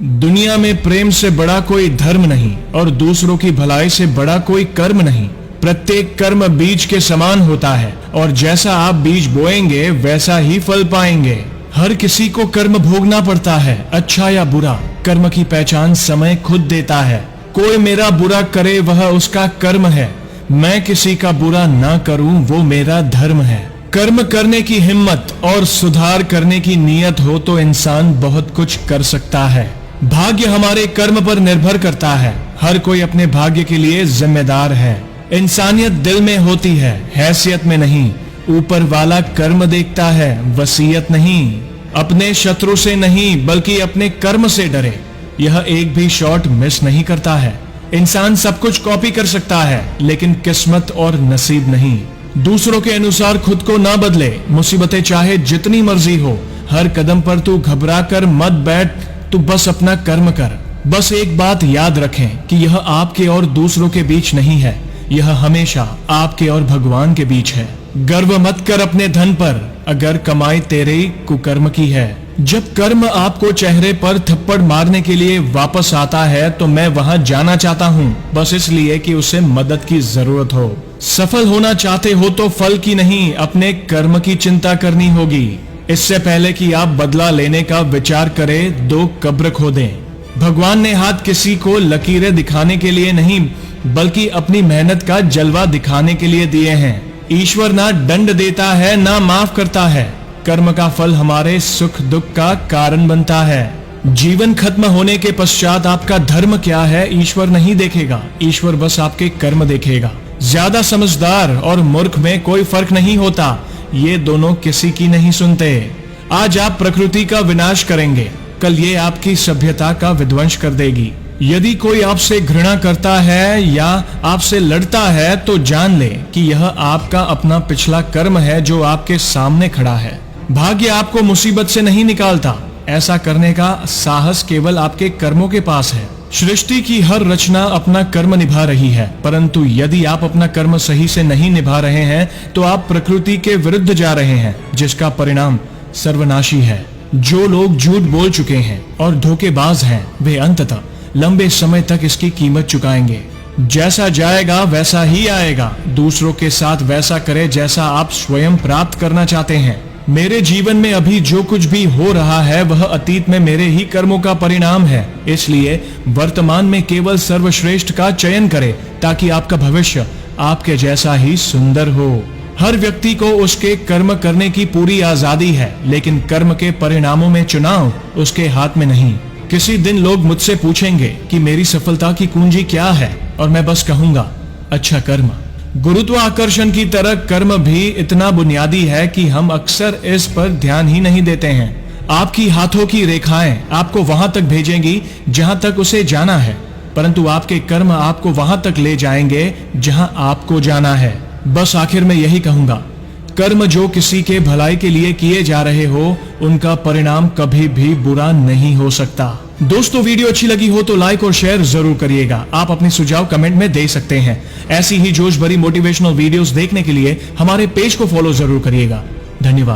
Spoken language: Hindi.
दुनिया में प्रेम से बड़ा कोई धर्म नहीं और दूसरों की भलाई से बड़ा कोई कर्म नहीं। प्रत्येक कर्म बीज के समान होता है और जैसा आप बीज बोएंगे वैसा ही फल पाएंगे। हर किसी को कर्म भोगना पड़ता है, अच्छा या बुरा। कर्म की पहचान समय खुद देता है। कोई मेरा बुरा करे वह उसका कर्म है, मैं किसी का बुरा ना करूं वो मेरा धर्म है। कर्म करने की हिम्मत और सुधार करने की नीयत हो तो इंसान बहुत कुछ कर सकता है। भाग्य हमारे कर्म पर निर्भर करता है। हर कोई अपने भाग्य के लिए जिम्मेदार है। इंसानियत दिल में होती है, हैसियत में नहीं। ऊपर वाला कर्म देखता है, वसीयत नहीं। अपने शत्रु से नहीं बल्कि अपने कर्म से डरे। यह एक भी शॉट मिस नहीं करता है। इंसान सब कुछ कॉपी कर सकता है लेकिन किस्मत और नसीब नहीं। दूसरों के अनुसार खुद को ना बदले। मुसीबतें चाहे जितनी मर्जी हो, हर कदम पर तू घबरा कर मत बैठ, तू बस अपना कर्म कर। बस एक बात याद रखें कि यह आपके और दूसरों के बीच नहीं है, यह हमेशा आपके और भगवान के बीच है। गर्व मत कर अपने धन पर, अगर कमाई तेरे कुकर्म की है। जब कर्म आपको चेहरे पर थप्पड़ मारने के लिए वापस आता है तो मैं वहां जाना चाहता हूं, बस इसलिए कि उसे मदद की जरूरत हो। सफल होना चाहते हो तो फल की नहीं, अपने कर्म की चिंता करनी होगी। इससे पहले कि आप बदला लेने का विचार करें, 2 कब्र खोदें। भगवान ने हाथ किसी को लकीरें दिखाने के लिए नहीं बल्कि अपनी मेहनत का जलवा दिखाने के लिए दिए हैं। ईश्वर ना दंड देता है ना माफ करता है। कर्म का फल हमारे सुख दुख का कारण बनता है। जीवन खत्म होने के पश्चात आपका धर्म क्या है ईश्वर नहीं देखेगा, ईश्वर बस आपके कर्म देखेगा। ज्यादा समझदार और मूर्ख में कोई फर्क नहीं होता, ये दोनों किसी की नहीं सुनते। आज आप प्रकृति का विनाश करेंगे, कल ये आपकी सभ्यता का विध्वंस कर देगी। यदि कोई आपसे घृणा करता है या आपसे लड़ता है तो जान ले कि यह आपका अपना पिछला कर्म है जो आपके सामने खड़ा है। भाग्य आपको मुसीबत से नहीं निकालता, ऐसा करने का साहस केवल आपके कर्मों के पास है। सृष्टि की हर रचना अपना कर्म निभा रही है, परंतु यदि आप अपना कर्म सही से नहीं निभा रहे हैं तो आप प्रकृति के विरुद्ध जा रहे हैं, जिसका परिणाम सर्वनाशी है। जो लोग झूठ बोल चुके हैं और धोखेबाज हैं, वे अंततः लंबे समय तक इसकी कीमत चुकाएंगे। जैसा जाएगा वैसा ही आएगा। दूसरों के साथ वैसा करें जैसा आप स्वयं प्राप्त करना चाहते हैं। मेरे जीवन में अभी जो कुछ भी हो रहा है वह अतीत में मेरे ही कर्मों का परिणाम है, इसलिए वर्तमान में केवल सर्वश्रेष्ठ का चयन करें ताकि आपका भविष्य आपके जैसा ही सुंदर हो। हर व्यक्ति को उसके कर्म करने की पूरी आजादी है, लेकिन कर्म के परिणामों में चुनाव उसके हाथ में नहीं। किसी दिन लोग मुझसे पूछेंगे कि मेरी सफलता की कुंजी क्या है और मैं बस कहूंगा, अच्छा कर्म। गुरुत्वाकर्षण की तरह कर्म भी इतना बुनियादी है कि हम अक्सर इस पर ध्यान ही नहीं देते हैं। आपकी हाथों की रेखाएं आपको वहां तक भेजेंगी जहां तक उसे जाना है, परंतु आपके कर्म आपको वहां तक ले जाएंगे जहां आपको जाना है। बस आखिर में यही कहूंगा, कर्म जो किसी के भलाई के लिए किए जा रहे हो उनका परिणाम कभी भी बुरा नहीं हो सकता। दोस्तों, वीडियो अच्छी लगी हो तो लाइक और शेयर जरूर करिएगा। आप अपने सुझाव कमेंट में दे सकते हैं। ऐसी ही जोश भरी मोटिवेशनल वीडियोस देखने के लिए हमारे पेज को फॉलो जरूर करिएगा। धन्यवाद।